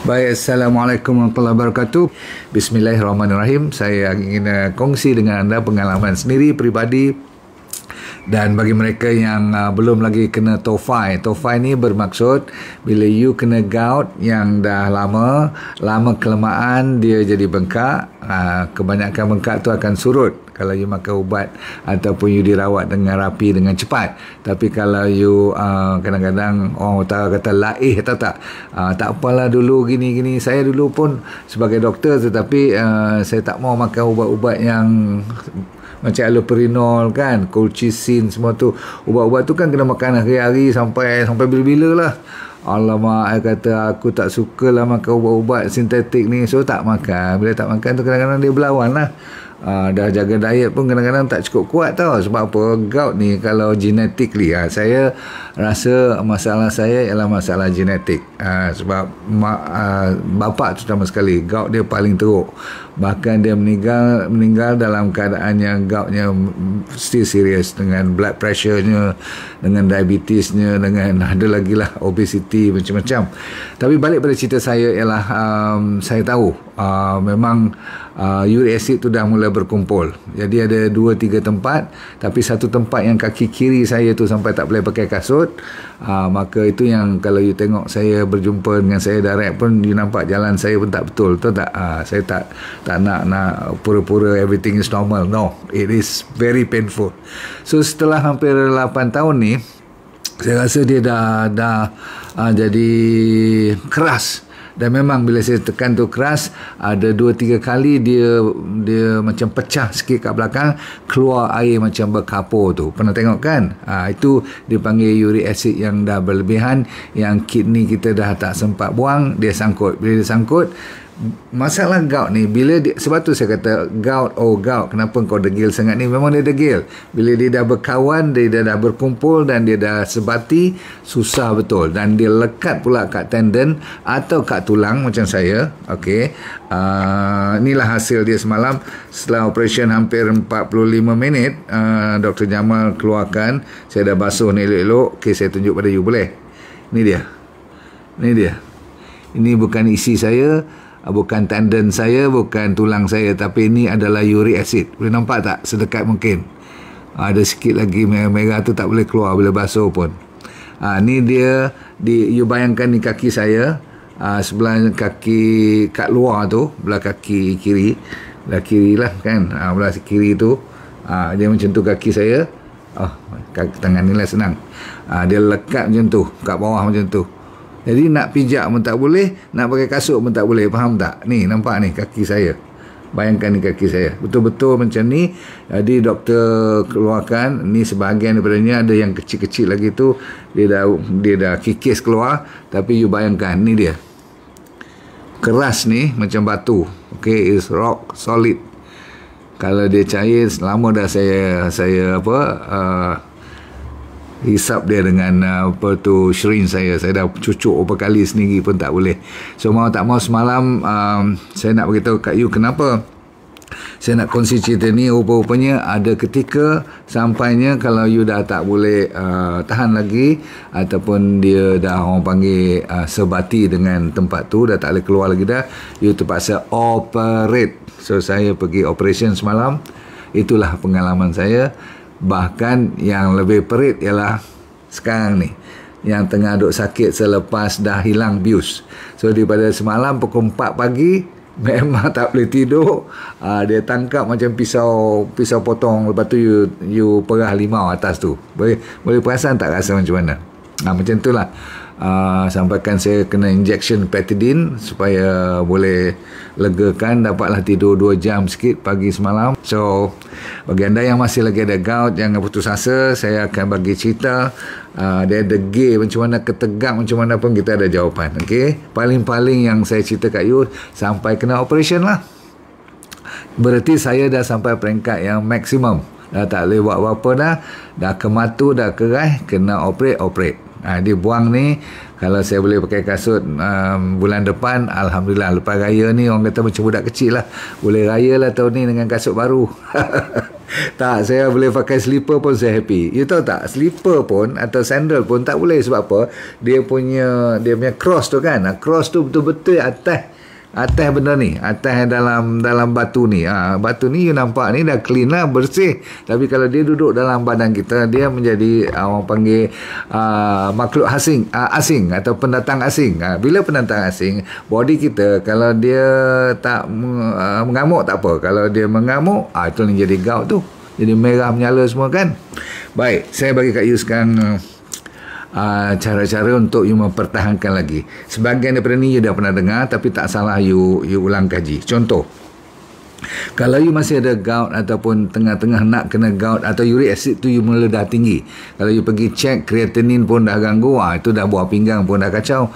Baik, Assalamualaikum warahmatullahi wabarakatuh. Bismillahirrahmanirrahim. Saya ingin kongsi dengan anda pengalaman sendiri, peribadi. Dan bagi mereka yang belum lagi kena TOFI. TOFI ni bermaksud bila you kena gout yang dah lama kelamaan dia jadi bengkak. Kebanyakan bengkak tu akan surut kalau you makan ubat ataupun you dirawat dengan rapi dengan cepat. Tapi kalau you kadang-kadang orang kata laih atau tak apalah dulu gini-gini. Saya dulu pun sebagai doktor, tetapi saya tak mau makan ubat-ubat yang macam allopurinol kan, colchicine, semua tu. Ubat-ubat tu kan kena makan hari-hari sampai bila-bila lah. Alamak, saya kata aku tak suka lah makan ubat-ubat sintetik ni. So tak makan. Bila tak makan tu kadang-kadang dia berlawan lah. Dah jaga diet pun kadang-kadang tak cukup kuat tau. Sebab apa? Gout ni kalau genetically, saya rasa masalah saya ialah masalah genetik. Sebab bapa terutama sekali, gout dia paling teruk. Bahkan dia meninggal dalam keadaan yang goutnya still serious, dengan blood pressure-nya, dengan diabetesnya, dengan ada lagi lah obesity, macam-macam. Tapi balik pada cerita saya ialah saya tahu memang uric acid tu dah mula berkumpul. Jadi ada 2-3 tempat, tapi satu tempat yang kaki kiri saya tu sampai tak boleh pakai kasut. Maka itu yang kalau you tengok saya berjumpa dengan saya direct pun, you nampak jalan saya pun tak betul. Tahu tak? Saya tak nak pura-pura everything is normal. No, it is very painful. So setelah hampir 8 tahun ni, saya rasa dia dah jadi keras. Dan memang bila saya tekan tu keras, ada 2-3 kali dia macam pecah sikit kat belakang, keluar air macam berkapur tu. Pernah tengok kan? Itu dipanggil uric acid yang dah berlebihan, yang kidney kita dah tak sempat buang, dia sangkut. Bila dia sangkut, masalah gout ni, sebab tu saya kata gout, kenapa kau degil sangat ni? Memang dia degil. Bila dia dah berkawan, dia dah berkumpul dan dia dah sebati, susah betul. Dan dia lekat pula kat tendon atau kat tulang macam saya. Okey. Inilah hasil dia semalam. Setelah operation hampir 45 minit, Dr. Jamal keluarkan. Saya dah basuh ni elok-elok. Okey, saya tunjuk pada you, boleh? Ini dia. Ini bukan isi saya, bukan tendon saya, bukan tulang saya, tapi ini adalah uric acid. Boleh nampak tak? Sedekat mungkin. Ada sikit lagi merah-merah tu tak boleh keluar bila basuh pun. Ni dia, you bayangkan ni kaki saya, sebelah kaki kat luar tu, belah kaki kiri lah kan, belah kiri tu, dia macam tu kaki saya. Tangan ni lah senang. Dia lekat macam tu, kat bawah macam tu. Jadi nak pijak pun tak boleh, nak pakai kasut pun tak boleh. Faham tak? Ni nampak ni kaki saya. Bayangkan ni kaki saya. Betul-betul macam ni. Jadi doktor keluarkan. Ni sebahagian daripadanya, ada yang kecil-kecil lagi tu. Dia dah kikis keluar. Tapi you bayangkan, ni dia. Keras ni macam batu. Okay, is rock solid. Kalau dia cair, lama dah saya hisap dia dengan syrin saya dah cucuk beberapa kali sendiri pun tak boleh. So mau tak mau semalam saya nak beritahu kat you kenapa saya nak kongsi cerita ni. Rupanya ada ketika sampainya kalau you dah tak boleh tahan lagi, ataupun dia dah orang panggil sebati dengan tempat tu, dah tak boleh keluar lagi dah, you terpaksa operate. So saya pergi operation semalam. Itulah pengalaman saya. Bahkan yang lebih perit ialah sekarang ni, yang tengah duk sakit selepas dah hilang bius. So daripada semalam pukul 4 pagi memang tak boleh tidur. Dia tangkap macam pisau potong. Lepas tu you perah limau atas tu. Boleh perasan tak rasa macam mana? Macam tu lah. Sampaikan saya kena injection petidin supaya boleh legakan, dapatlah tidur 2 jam sikit pagi semalam. So bagi anda yang masih lagi ada gout, jangan putus asa. Saya akan bagi cerita. Dia degil macam mana, ketegak macam mana pun, kita ada jawapan. Okay? Paling-paling yang saya cerita kat you sampai kena operation lah. Berarti saya dah sampai peringkat yang maksimum. Dah tak boleh buat apa-apa dah. Dah kematu, dah keras, kena operate. Dia buang ni Kalau saya boleh pakai kasut bulan depan, Alhamdulillah. Lepas raya ni orang kata macam budak kecil lah, boleh raya lah tahun ni dengan kasut baru. Tak, saya boleh pakai slipper pun saya happy. You tahu tak, slipper pun atau sandal pun tak boleh. Sebab apa? Dia punya cross tu kan, cross tu betul-betul atas benda ni, atas dalam batu ni. Batu ni you nampak ni dah clean lah, bersih. Tapi kalau dia duduk dalam badan kita, dia menjadi orang panggil makhluk asing atau pendatang asing. Bila pendatang asing, body kita kalau dia tak mengamuk tak apa. Kalau dia mengamuk, itu yang jadi gout tu. Jadi merah menyala semua kan. Baik, saya bagi kat you sekarang cara-cara untuk you mempertahankan lagi. Sebahagian daripada ni you dah pernah dengar, tapi tak salah you ulang kaji. Contoh, kalau you masih ada gout ataupun tengah-tengah nak kena gout atau uric acid tu you mula dah tinggi, kalau you pergi check creatinine pun dah ganggu, itu dah buah pinggang pun dah kacau,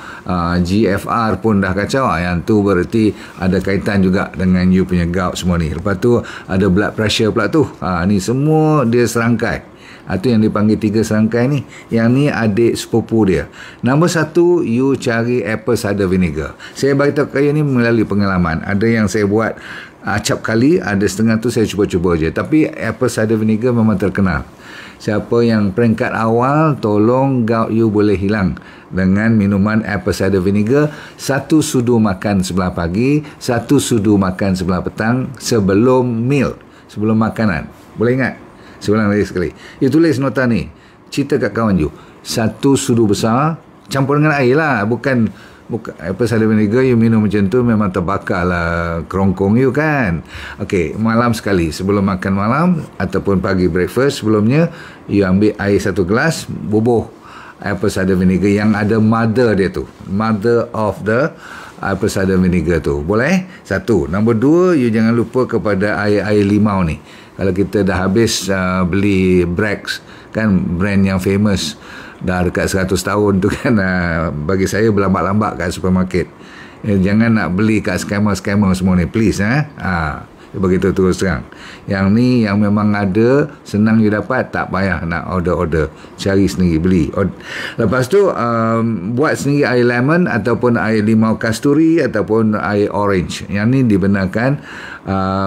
GFR pun dah kacau, yang tu berarti ada kaitan juga dengan you punya gout semua ni. Lepas tu ada blood pressure pula tu, ni semua dia serangkai. Itu yang dipanggil 3 serangkai ni. Yang ni adik sepupu dia. Nombor 1, you cari apple cider vinegar. Saya beritahu kaya ni melalui pengalaman. Ada yang saya buat acap kali, ada setengah tu saya cuba-cuba je. Tapi apple cider vinegar memang terkenal. Siapa yang peringkat awal, tolong gout you boleh hilang dengan minuman apple cider vinegar. 1 sudu makan sebelah pagi, 1 sudu makan sebelah petang, sebelum meal, sebelum makanan. Boleh ingat? Sebulan lagi sekali. You tulis nota ni. Cerita kat kawan you. 1 sudu besar, campur dengan air lah. Bukan apple cider vinegar you minum macam tu, memang terbakar lah kerongkong you kan. Okey, malam sekali. Sebelum makan malam ataupun pagi breakfast, sebelumnya you ambil air 1 gelas, bubuh apple cider vinegar yang ada mother dia tu. Mother of the apple cider vinegar tu. Boleh? 1. Nombor 2, you jangan lupa kepada air limau ni. Kalau kita dah habis beli Brax kan, brand yang famous dah dekat 100 tahun tu kan, bagi saya berlambat-lambat kat supermarket. Jangan nak beli kat scammer semua ni, please. Begitu terus terang. Yang ni yang memang ada, senang you dapat, tak payah nak order. Cari sendiri, beli. Lepas tu buat sendiri air lemon ataupun air limau kasturi ataupun air orange. Yang ni dibenarkan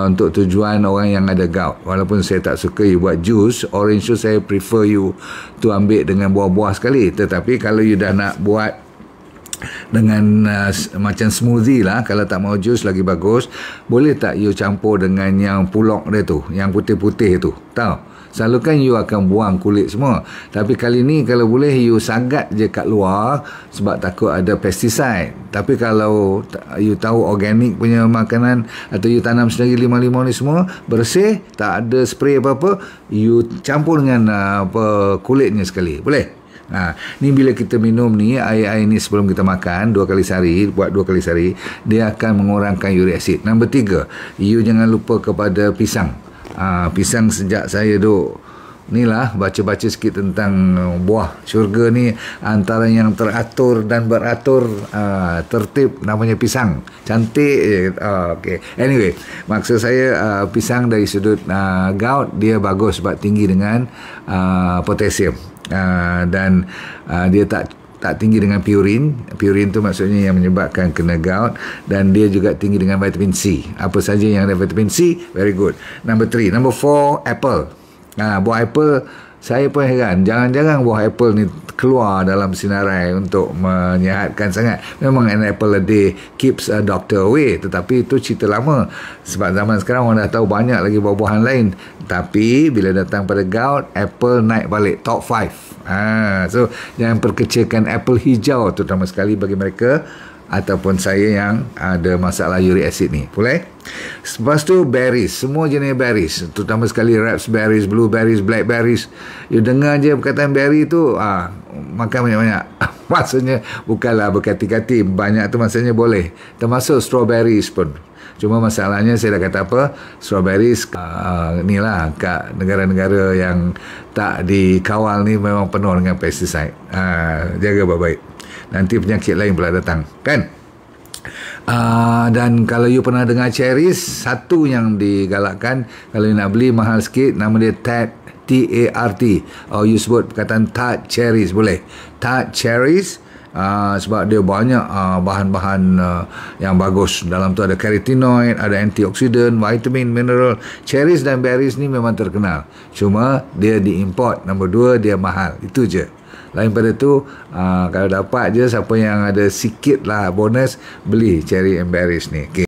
untuk tujuan orang yang ada gout. Walaupun saya tak suka you buat jus orange tu, saya prefer you tu ambil dengan buah-buah sekali. Tetapi kalau you dah nak buat dengan macam smoothie lah, kalau tak mau jus lagi bagus, boleh tak you campur dengan yang pulok dia tu, yang putih-putih tu, tahu? Selalu kan you akan buang kulit semua, tapi kali ni kalau boleh you sagat je kat luar, sebab takut ada pesticide. Tapi kalau you tahu organik punya makanan atau you tanam sendiri limau-limau ni semua bersih, tak ada spray apa-apa, you campur dengan kulitnya sekali, boleh? Ni bila kita minum ni, air-air ni sebelum kita makan 2 kali sehari, buat 2 kali sehari, dia akan mengurangkan uric acid. Nombor 3, you jangan lupa kepada pisang. Pisang, sejak saya duk ni lah baca-baca sikit tentang buah syurga ni, antara yang teratur dan beratur tertib namanya pisang. Cantik. Okay. Anyway, maksud saya pisang dari sudut gout, dia bagus sebab tinggi dengan potasium. Dan dia tak tinggi dengan purin. Purin tu maksudnya yang menyebabkan kena gout, dan dia juga tinggi dengan vitamin C. Apa saja yang ada vitamin C, very good. Number 3. Number 4, apple. Buah apple, saya pun heran, jangan-jangan buah apple ni keluar dalam sinarai untuk menyihatkan sangat. Memang an apple a day keeps a doctor away, tetapi itu cerita lama. Sebab zaman sekarang orang dah tahu banyak lagi buah-buahan lain. Tapi bila datang pada gout, apple naik balik top 5. So jangan perkecilkan apple hijau, terutama sekali bagi mereka ataupun saya yang ada masalah uric acid ni. Boleh? Lepas tu berries, semua jenis berries, terutama sekali raspberries, blueberries, blackberries. You dengar je perkataan berry tu, makan banyak-banyak. Maksudnya bukanlah berkati-kati, banyak tu maksudnya boleh. Termasuk strawberries pun. Cuma masalahnya saya dah kata apa, strawberries ni lah kat negara-negara yang tak dikawal ni memang penuh dengan pesticide. Jaga baik-baik, nanti penyakit lain pula datang kan. Dan kalau you pernah dengar cherries, satu yang digalakkan kalau you nak beli mahal sikit, nama dia Tart, T-A-R-T, you sebut perkataan tart cherries boleh. Tart cherries sebab dia banyak bahan-bahan yang bagus. Dalam tu ada carotenoid, ada antioksidan, vitamin, mineral. Cherries dan berries ni memang terkenal, cuma dia diimport. Nombor 2, dia mahal. Itu je. Lain pada tu, kalau dapat je, siapa yang ada sikit lah bonus, beli cherry and berries ni. Okay.